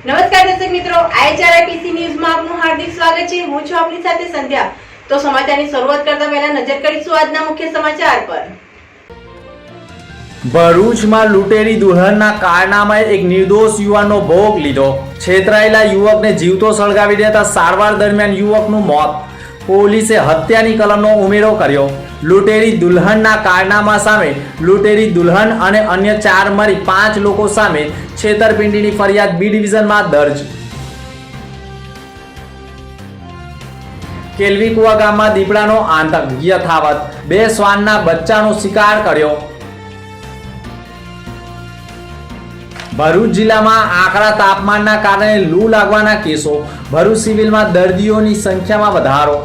નમસ્કાર દર્શક મિત્રો, IHRITC ન્યૂઝમાં આપનું હાર્દિક સ્વાગત છે। હું છું આપની સાથે સંધ્યા। તો સમાચારની શરૂઆત કરતા પહેલા નજર કરીશું આજના મુખ્ય સમાચાર પર। ભરૂચમાં લૂંટેરી દુલ્હનના કારનામાએ એક નિર્દોષ યુવાનનો ભોગ લીધો। છેતરાયેલા યુવકને જીવતો સળગાવી દેતા સારવાર દરમિયાન યુવકનું મોત। પોલીસે હત્યાની કલમનો ઉમેરો કર્યો। લૂંટેરી દુલ્હનના કારનામા સામે લૂંટેરી દુલ્હન અને અન્ય 4 મળી 5 લોકો સામે છેતરપિંડીની ફરિયાદ બી ડિવિઝનમાં દર્જ। કેલવીકુવા ગામમાં દીપડાનો આતંક યથાવત। 2 શ્વાનના બચ્ચાનો શિકાર કર્યો। ભરૂચ જિલ્લામાં આકરા તાપમાનના કારણે લૂ લાગવાના કેસો। ભરૂચ સિવિલમાં દર્દીઓની સંખ્યામાં વધારો।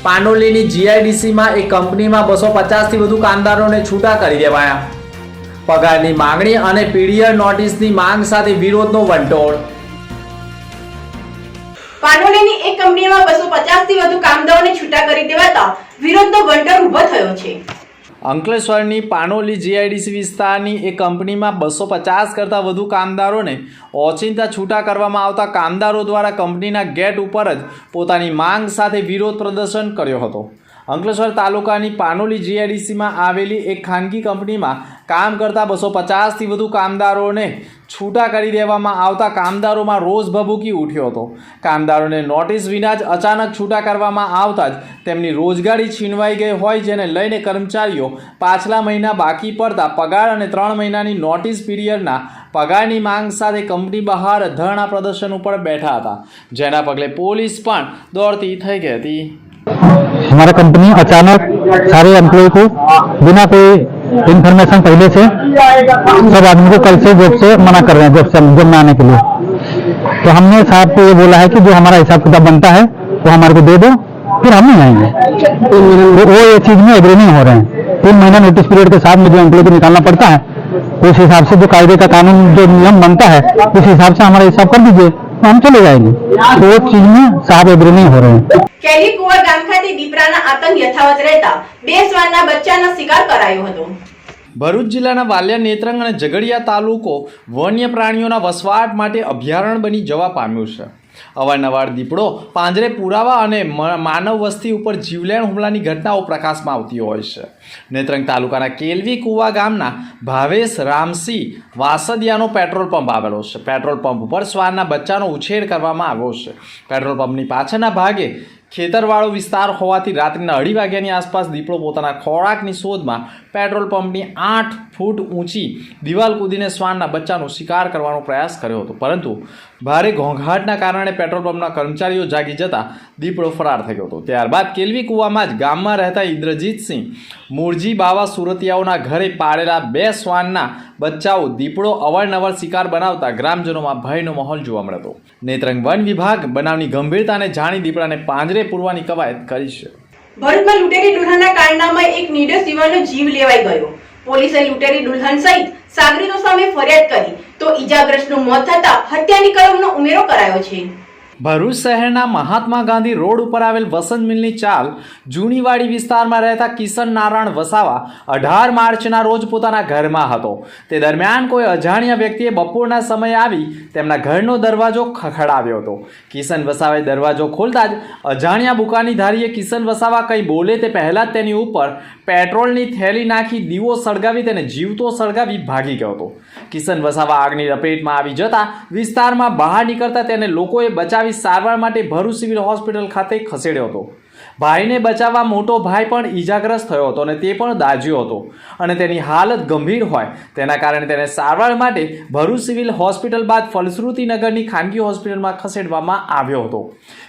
પાનોલીની જીઆઈડીસીમાં એક કંપનીમાં 250 થી વધુ કામદારોને છૂટા કરી દેવાયા। પગારની માંગણી અને પીડીઆર નોટિસની માંગ સાથે વિરોધનો વંટોળ। પાનોલીની એક કંપનીમાં 250 થી વધુ કામદારોને છૂટા કરી દેવાતા વિરોધનો વંટોળ ઊભો થયો છે। અંકલેશ્વરની પાનોલી જીઆઈડીસી વિસ્તારની એક કંપનીમાં 250 કરતાં વધુ કામદારોને ઓચિંતા છૂટા કરવામાં આવતા કામદારો દ્વારા કંપનીના ગેટ ઉપર જ પોતાની માંગ સાથે વિરોધ પ્રદર્શન કર્યો હતો। અંકલેશ્વર તાલુકાની પાનોલી જીઆઈડીસીમાં આવેલી એક ખાનગી કંપનીમાં કામ કરતા 250 થી વધુ કામદારોને છૂટા કરી દેવામાં આવતા કામદારોમાં રોષ ભભૂકી ઉઠ્યો હતો। કામદારોને નોટિસ વિના જ અચાનક છૂટા કરવામાં આવતા જ તેમની રોજગારી છીનવાઈ ગઈ હોય, જેને લઈને કર્મચારીઓ પાછલા મહિના બાકી પડતા પગાર અને 3 મહિનાની નોટિસ પીરિયડના પગારની માંગ સાથે કંપની બહાર ધરણા પ્રદર્શન ઉપર બેઠા હતા, જેના પગલે પોલીસ પણ દોડતી થઈ गई थी। हमारा कंपनी अचानक सारे एम्प्लॉय को बिना कोई इन्फॉर्मेशन पहले से सब आदमी को कल से जॉब से मना कर रहे हैं, जॉब में आने के लिए। तो हमने साहब को ये बोला है कि जो हमारा हिसाब किताब बनता है वो हमारे को दे दो, फिर हम नहीं आएंगे। वो ये चीज में एग्री नहीं हो रहे हैं। 3 महीना नोटिस पीरियड के साथ में जो एम्प्लॉय को निकालना पड़ता है, उस हिसाब से जो कायदे का कानून जो नियम बनता है उस हिसाब से हमारा हिसाब कर दीजिए, तो हम चले जाएंगे। तो वो चीज में साहब एग्री नहीं हो रहे हैं। કેલીકુવા ગામ ખાતે દીપડાના આતંક યથાવત રહેતા 2 શ્વાનના બચ્ચાનો શિકાર કરાયો હતો। ભરૂચ જિલ્લાના વાલિયા, નેત્રંગ અને ઝઘડિયા તાલુકો વન્ય પ્રાણીઓના વસવાટ માટે અભયારણ્ય બની જવા પામ્યું છે। અવારનવાર દીપડો પાંજરે પુરાવા અને માનવ વસ્તી ઉપર જીવલેણ હુમલાની ઘટનાઓ પ્રકાશમાં આવતી હોય છે। નેત્રંગ તાલુકાના કેલવીકુવા ગામના ભાવેશ રામસિંહ વાસદિયાનો પેટ્રોલ પંપ આવેલો છે। પેટ્રોલ પંપ ઉપર શ્વાનના બચ્ચાનો ઉછેર કરવામાં આવ્યો છે। પેટ્રોલ પંપની પાછળના ભાગે ખેતરવાળો વિસ્તાર હોવાથી રાત્રિના 2:30 વાગ્યાની આસપાસ દીપડો પોતાના ખોરાકની શોધમાં પેટ્રોલ પંપની 8 ફૂટ ઊંચી દિવાલ કૂદીને શ્વાનના બચ્ચાનો શિકાર કરવાનો પ્રયાસ કર્યો હતો, પરંતુ ભારે ઘોંઘાટના કારણે પેટ્રોલ પંપના કર્મચારીઓ જાગી જતા દીપડો ફરાર થઈ ગયો હતો। ત્યારબાદ કેલવીકુવામાં જ ગામમાં રહેતા ઇન્દ્રજીતસિંહ મૂળજી બાવા સુરતિયાઓના ઘરે પાડેલા 2 શ્વાનના બચ્ચાઓ દીપડો અવારનવાર શિકાર બનાવતા ગ્રામજનોમાં ભયનો માહોલ જોવા મળ્યો હતો। નેત્રંગ વન વિભાગ બનાવની ગંભીરતાને જાણી દીપડાને પાંજરે પૂરવાની કવાયત કરી છે। ભરૂચમાં લૂંટેરી દુલ્હનના કારનામાએ એક નિર્દોષ યુવાનનો જીવ લેવાઈ ગયો। પોલીસે લૂંટેરી દુલ્હન સહિત સાગરીતો સામે ફરિયાદ કરી તો ઈજાગ્રસ્તનું મોત થતા હત્યાની કલમનો ઉમેરો કરાયો છે। ભરૂચ શહેરના મહાત્મા ગાંધી રોડ ઉપર આવેલ વસંત મિલની ચાલ જૂનીવાડી વિસ્તારમાં રહેતા કિશન નારાયણ વસાવા 18 માર્ચના રોજ પોતાના ઘરમાં હતો। તે દરમિયાન કોઈ અજાણ્યા વ્યક્તિએ બપોરના સમયે આવી તેમના ઘરનો દરવાજો ખખડાવ્યો હતો। કિશન વસાવાએ દરવાજો ખોલતા જ અજાણ્યા બુકાનીધારીએ કિશન વસાવા કંઈ બોલે તે પહેલાં જ તેની ઉપર પેટ્રોલની થેલી નાખી દીવો સળગાવી તેને જીવતો સળગાવી ભાગી ગયો હતો। કિશન વસાવા આગની લપેટમાં આવી જતા વિસ્તારમાં બહાર નીકળતા તેને લોકોએ બચાવી સારવાર માટે ભરૂચ સિવિલ હોસ્પિટલ ખાતે ખસેડ્યો હતો। ભાઈને બચાવવા મોટો ભાઈ પણ ઈજાગ્રસ્ત થયો હતો અને તે પણ દાઝ્યો હતો અને તેની હાલત ગંભીર હોય તેના કારણે તેને સારવાર માટે ભરૂચ સિવિલ હોસ્પિટલ બાદ ફલશ્રુતિનગરની ખાનગી હોસ્પિટલમાં ખસેડવામાં આવ્યો હતો।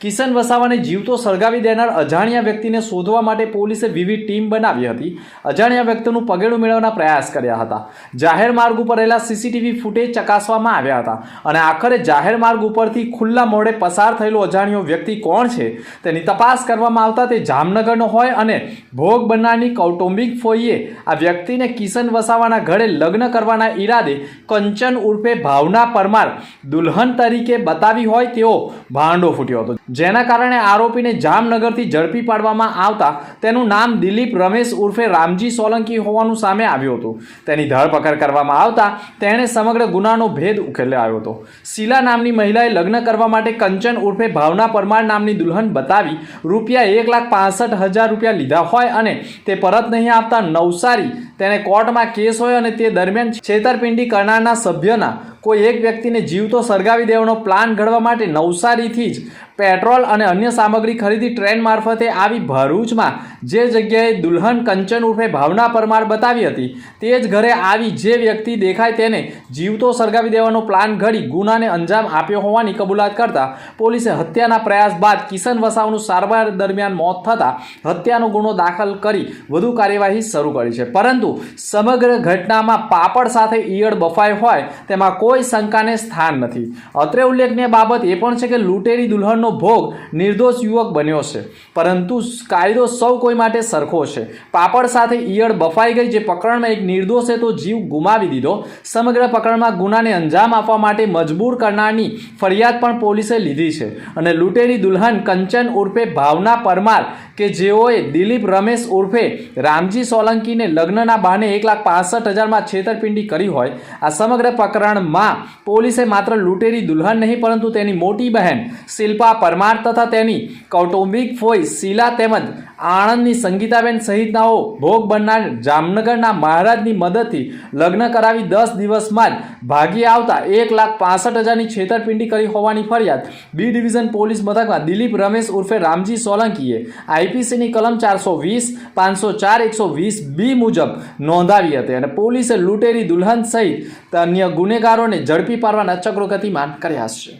કિશન વસાવાને જીવતો સળગાવી દેનાર અજાણ્યા વ્યક્તિને શોધવા માટે પોલીસે વિવિધ ટીમ બનાવી હતી। અજાણ્યા વ્યક્તિનું પગેડું મેળવવાના પ્રયાસ કર્યા હતા। જાહેર માર્ગ ઉપર રહેલા સીસીટીવી ફૂટેજ ચકાસવામાં આવ્યા હતા અને આખરે જાહેર માર્ગ ઉપરથી ખુલ્લા મોઢે પસાર થયેલો અજાણ્યો વ્યક્તિ કોણ છે તેની તપાસ કરવામાં આવતા તે જામનગરનો હોય અને ભોગ બનનારની કૌટુંબિક ફોઈએ આ વ્યક્તિને કિશન વસાવાના ઘરે લગ્ન કરવાના ઈરાદે કંચન ઉર્ફે ભાવના પરમાર દુલ્હન તરીકે બતાવી હોય તેવો ભાંડો ફૂટ્યો હતો, જેના કારણે આરોપીને જામનગરથી ઝડપી પાડવામાં આવતા તેનું નામ દિલીપ રમેશ ઉર્ફે રામજી સોલંકી હોવાનું સામે આવ્યું હતું. તેની ધરપકડ કરવામાં આવતા તેણે સમગ્ર ગુનાનો ભેદ ઉકેલાયો હતો. શીલા નામની મહિલાએ લગ્ન કરવા માટે કંચન ઉર્ફે ભાવના પરમાર નામની દુલ્હન બતાવી ₹1,65,000 લીધા હોય અને તે પરત નહીં આપતા નવસારી તેને કોર્ટમાં કેસ હોય અને તે દરમિયાન છેતરપિંડી કરનારના સભ્યના કોઈ એક વ્યક્તિને જીવતો સળગાવી દેવાનો પ્લાન ઘડવા માટે નવસારીથી જ પેટ્રોલ અને અન્ય સામગ્રી ખરીદી ટ્રેન મારફતે આવી ભરૂચમાં જે જગ્યાએ દુલ્હન કંચન ઉર્ફે ભાવના પરમાર બતાવી હતી તે જ ઘરે આવી જે વ્યક્તિ દેખાય તેને જીવતો સળગાવી દેવાનો પ્લાન ઘડી ગુનાને અંજામ આપ્યો હોવાની કબૂલાત કરતા પોલીસે હત્યાના પ્રયાસ બાદ કિશન વસાવાનું સારવાર દરમિયાન મોત થતાં હત્યાનો ગુનો દાખલ કરી વધુ કાર્યવાહી શરૂ કરી છે. પરંતુ સમગ્ર ઘટનામાં પાપડ સાથે ઈયળ બફાઈ હોય તેમાં કોઈ શંકાને સ્થાન નથી. અત્રે ઉલ્લેખનીય બાબત એ પણ છે કે લૂંટેરી દુલ્હનનો ભોગ નિર્દોષ યુવક બન્યો છે, પરંતુ કાયદો સૌ કોઈ માટે સરખો છે. પાપડ સાથે ઈયળ બફાઈ ગઈ, જે પ્રકરણમાં એક નિર્દોષે તો જીવ ગુમાવી દીધો. સમગ્ર પ્રકરણમાં ગુનાને અંજામ આપવા માટે મજબૂર કરનારની ફરિયાદ પણ પોલીસે લીધી છે અને લૂંટેરી દુલ્હન કંચન ઉર્ફે ભાવના પરમાર કે જેઓએ દિલીપ રમેશ ઉર્ફે રામજી સોલંકીને લગ્નના બહાને 1,65,000માં છેતરપિંડી કરી હોય. આ સમગ્ર પ્રકરણમાં પોલીસે માત્ર લૂંટેરી દુલ્હન નહીં પરંતુ તેની મોટી બહેન શિલ્પા પરમાર તથા તેની કૌટુંબિક ફોઈ શીલા તેમજ આણંદની સંગીતાબેન સહિતનાઓ ભોગ બનનાર જામનગરના મહારાજની મદદથી લગ્ન કરાવી 10 દિવસમાં જ ભાગી આવતા 1,65,000ની છેતરપિંડી કરી હોવાની ફરિયાદ બી ડિવિઝન પોલીસ મથકમાં દિલીપ રમેશ ઉર્ફે રામજી સોલંકીએ આઈપીસીની કલમ 420, 504, 120B મુજબ નોંધાવી હતી અને પોલીસે લૂંટેરી દુલ્હન સહિત અન્ય ગુનેગારોને ઝડપી પાડવાના ચક્રો ગતિમાન કર્યા છે.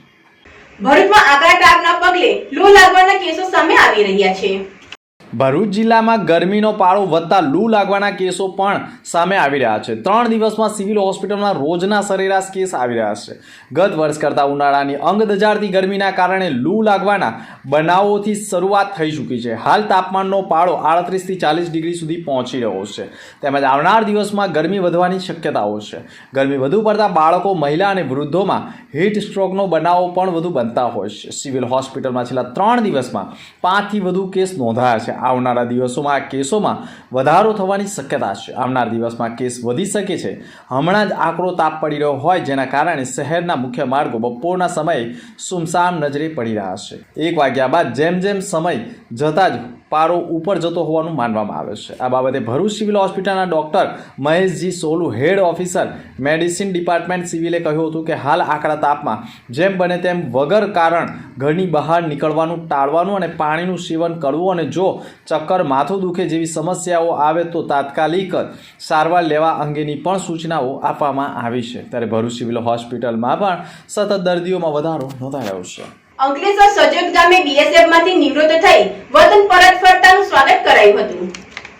ભરૂચમાં આકરા તાપના પગલે લૂ લાગવાના કેસો સામે આવી રહ્યા છે. ભરૂચ જિલ્લામાં ગરમીનો પારો વધતા લૂ લાગવાના કેસો પણ સામે આવી રહ્યા છે. 3 દિવસમાં સિવિલ હોસ્પિટલમાં રોજના સરેરાશ કેસ આવી રહ્યા છે. ગત વર્ષ કરતાં ઉનાળાની અંગ દજાડતી ગરમીના કારણે લૂ લાગવાના બનાવોથી શરૂઆત થઈ ચૂકી છે. હાલ તાપમાનનો પારો 38 થી 40 ડિગ્રી સુધી પહોંચી રહ્યો છે. તેમજ આવનાર દિવસમાં ગરમી વધવાની શક્યતાઓ છે. ગરમી વધુ પડતા બાળકો, મહિલા અને વૃદ્ધોમાં હીટ સ્ટ્રોકનો બનાવો પણ વધુ બનતા હોય છે. સિવિલ હોસ્પિટલમાં છેલ્લા 3 દિવસમાં 5થી વધુ કેસ નોંધાયા છે. આવનારા દિવસોમાં આ કેસોમાં વધારો થવાની શક્યતા છે. આવનાર દિવસમાં કેસ વધી શકે છે. હમણાં જ આકરો તાપ પડી રહ્યો હોય, જેના કારણે શહેરના મુખ્ય માર્ગો બપોરના સમયે સુમસામ નજરે પડી રહ્યા છે. 1 વાગ્યા બાદ જેમ જેમ સમય જતા જ પારો ઉપર જતો હોવાનું માનવામાં આવે છે. આ બાબતે ભરૂચ સિવિલ હોસ્પિટલના ડોક્ટર મહેશજી સોલુ, હેડ ઓફિસર મેડિસિન ડિપાર્ટમેન્ટ સિવિલે કહ્યું હતું કે હાલ આકરા તાપમાં જેમ બને તેમ વગર કારણ ઘરની બહાર નીકળવાનું ટાળવાનું અને પાણીનું સેવન કરવું અને જો ચક્કર, માથું દુખે જેવી સમસ્યાઓ આવે તો તાત્કાલિક સારવાર લેવા અંગેની પણ સૂચનાઓ આપવામાં આવી છે. ત્યારે ભરૂચ સિવિલ હોસ્પિટલમાં પણ સતત દર્દીઓમાં વધારો નોંધાયો છે. અંકલેશ્વર સજોદ ગામે બીએસએફમાંથી નિવૃત્ત થઈ વતન પરત ફરતાનું સ્વાગત કરાયું હતું.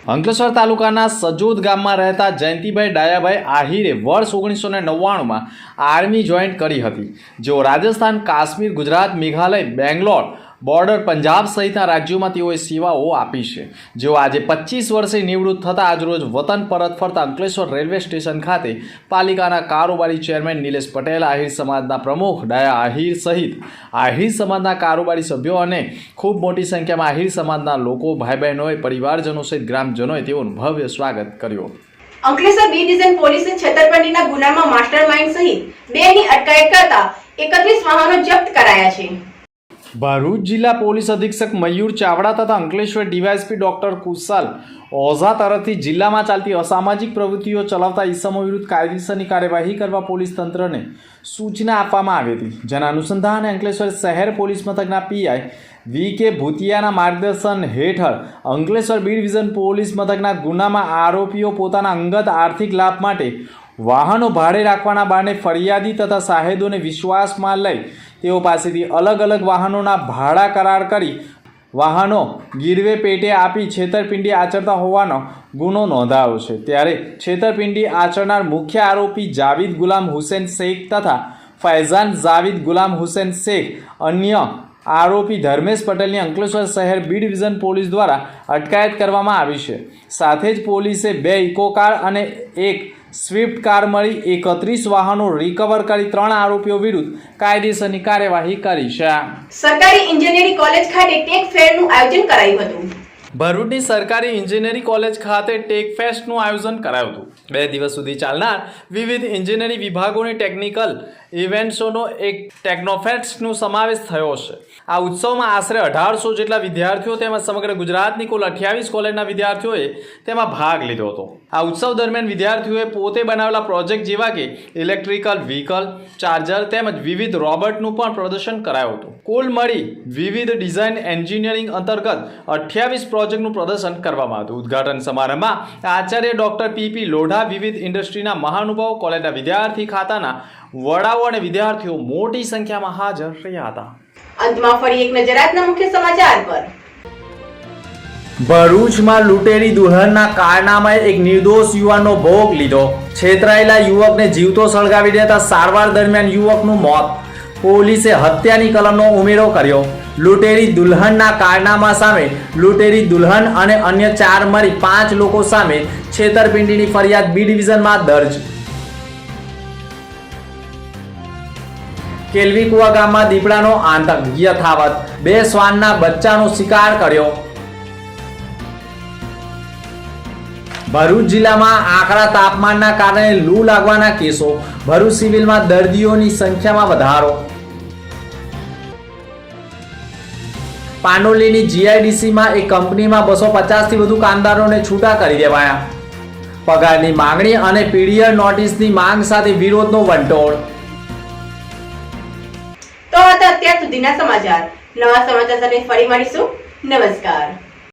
અંકલેશ્વર તાલુકાના સજોદ ગામમાં રહેતા જયંતિભાઈ ડાયાભાઈ આહિરે વર્ષ 1999માં આર્મી જોઈન્ટ કરી હતી, જેઓ રાજસ્થાન, કાશ્મીર, ગુજરાત, મેઘાલય, બેંગ્લોર બોર્ડર, પંજાબ સહિતના રાજ્યોમાં તેઓએ સેવાઓ આપી છે. જેઓ આજે 25 વર્ષે નિવૃત્ત થતાં આજરોજ વતન પરત ફરતા અંકલેશ્વર રેલવે સ્ટેશન ખાતે પાલિકાના કારોબારી ચેરમેન નિલેશ પટેલ, આહિર સમાજના પ્રમુખ ડાયા આહિર સહિત આહિર સમાજના કારોબારી સભ્યો અને ખૂબ મોટી સંખ્યામાં આહિર સમાજના લોકો, ભાઈ બહેનોએ, પરિવારજનો સહિત ગ્રામજનોએ તેઓનું ભવ્ય સ્વાગત કર્યું. અંકલેશ્વર બી ડિવિઝન પોલીસે છેતરપિંડીના ગુનામાં માસ્ટરમાઇન્ડ સહિત 2ની અટકાયત કરતા 31 વાહનો જપ્ત કરાયા છે. ભરૂચ જિલ્લા પોલીસ અધિક્ષક મયુર ચાવડા તથા અંકલેશ્વર ડીવાયએસપી ડોક્ટર કુશાલ ઓઝા તરફથી જિલ્લામાં ચાલતી અસામાજિક પ્રવૃત્તિઓ ચલાવતા ઈસમો વિરુદ્ધ કાયદેસરની કાર્યવાહી કરવા પોલીસ તંત્રને સૂચના આપવામાં આવી હતી. જેના અનુસંધાને અંકલેશ્વર શહેર પોલીસ મથકના પીઆઈ વી.કે. ભૂતિયાના માર્ગદર્શન હેઠળ અંકલેશ્વર બી ડિવિઝન પોલીસ મથકના ગુનામાં આરોપીઓ પોતાના અંગત આર્થિક લાભ માટે વાહનો ભાડે રાખવાના બહાને ફરિયાદી તથા સાહેદોને વિશ્વાસમાં લઈ તેઓ પાસેથી અલગ અલગ વાહનોના ભાડા કરાર કરી વાહનો ગીરવે પેટે આપી છેતરપિંડી આચરતા હોવાનો ગુનો નોંધાયો છે. ત્યારે છેતરપિંડી આચરનાર મુખ્ય આરોપી જાવીદ ગુલામ હુસેન શેખ તથા ફૈઝાન જાવીદ ગુલામ હુસેન શેખ અન્ય આરોપી ધર્મેશ પટેલની અંકલેશ્વર શહેર બી ડિવિઝન પોલીસ દ્વારા અટકાયત કરવામાં આવી છે. સાથે જ પોલીસે 2 ઇકો કાર અને 1 સ્વિફ્ટ કાર મળી 31 વાહનો રિકવર કરી 3 આરોપીઓ વિરુદ્ધ કાયદેસરની કાર્યવાહી કરી છે. સરકારી એન્જિનિયરિંગ કોલેજ ખાતે ટેક ફેરનું આયોજન કરાયું હતું. ભરૂચની સરકારી એન્જિનિયરિંગ કોલેજ ખાતે ટેક ફેસ્ટનું આયોજન કરાયું હતું. 2 દિવસ સુધી ચાલનાર વિવિધ એન્જિનિયરિંગ વિભાગોની ટેકનિકલ ઇવેન્ટ્સોનો એક ટેકનોફેસ્ટનો સમાવેશ થયો છે. આ ઉત્સવમાં આશરે 1800 જેટલા વિદ્યાર્થીઓ તેમજ સમગ્ર ગુજરાતની કુલ 28 કોલેજના વિદ્યાર્થીઓએ તેમાં ભાગ લીધો હતો. આ ઉત્સવ દરમિયાન વિદ્યાર્થીઓએ પોતે બનાવેલા પ્રોજેક્ટ જેવા કે ઇલેક્ટ્રિકલ વ્હીકલ, ચાર્જર તેમજ વિવિધ રોબોટનું પણ પ્રદર્શન કરાયું હતું. કુલ મળી વિવિધ ડિઝાઇન એન્જિનિયરિંગ અંતર્ગત 28 પ્રોજેક્ટનું પ્રદર્શન કરવામાં હતું. ઉદ્ઘાટન સમારંભમાં આચાર્ય ડોક્ટર પીપી લોઢા, વિવિધ ઇન્ડસ્ટ્રીના મહાનુભાવો, કોલેજના વિદ્યાર્થી ખાતાના વડાઓ અને વિદ્યાર્થીઓ મોટી સંખ્યામાં હાજર રહ્યા હતા. અંતમાં ફરી એક નજર આજના મુખ્ય સમાચાર પર. ભરૂચમાં લૂંટેરી દુલ્હનના કારનામાએ એક નિર્દોષ યુવાનનો ભોગ લીધો. છેતરાયેલા યુવકને જીવતો સળગાવી દેતા સારવાર દરમિયાન યુવકનું મોત. પોલીસે હત્યાની કલમનો ઉમેરો કર્યો. લૂંટેરી દુલ્હનના કારનામા સામે લૂંટેરી દુલ્હન અને અન્ય 4 મળી 5 લોકો સામે છેતરપિંડીની ફરિયાદ બી ડિવિઝનમાં દર્જ. કેલવીકુવા ગામમાં દીપડાનો આતંક યથાવત. 2 શ્વાનના બચ્ચાનો શિકાર કર્યો. ભરૂચ જિલ્લામાં આકરા તાપમાનના કારણે લૂ લાગવાના કેસો. ભરૂચ સિવિલમાં દર્દીઓની સંખ્યામાં વધારો. પાંડોલીની જીઆઈડીસીમાં એક કંપનીમાં 250 થી વધુ કામદારોને છૂટા કરી દેવાયા. પગારની માંગણી અને પીડીઆર નોટિસની માંગ સાથે વિરોધનો વંટોળ. તો હતા અત્યાર સુધીના સમાચાર. નવા સમાચાર સાથે ફરી મળીશું. નમસ્કાર.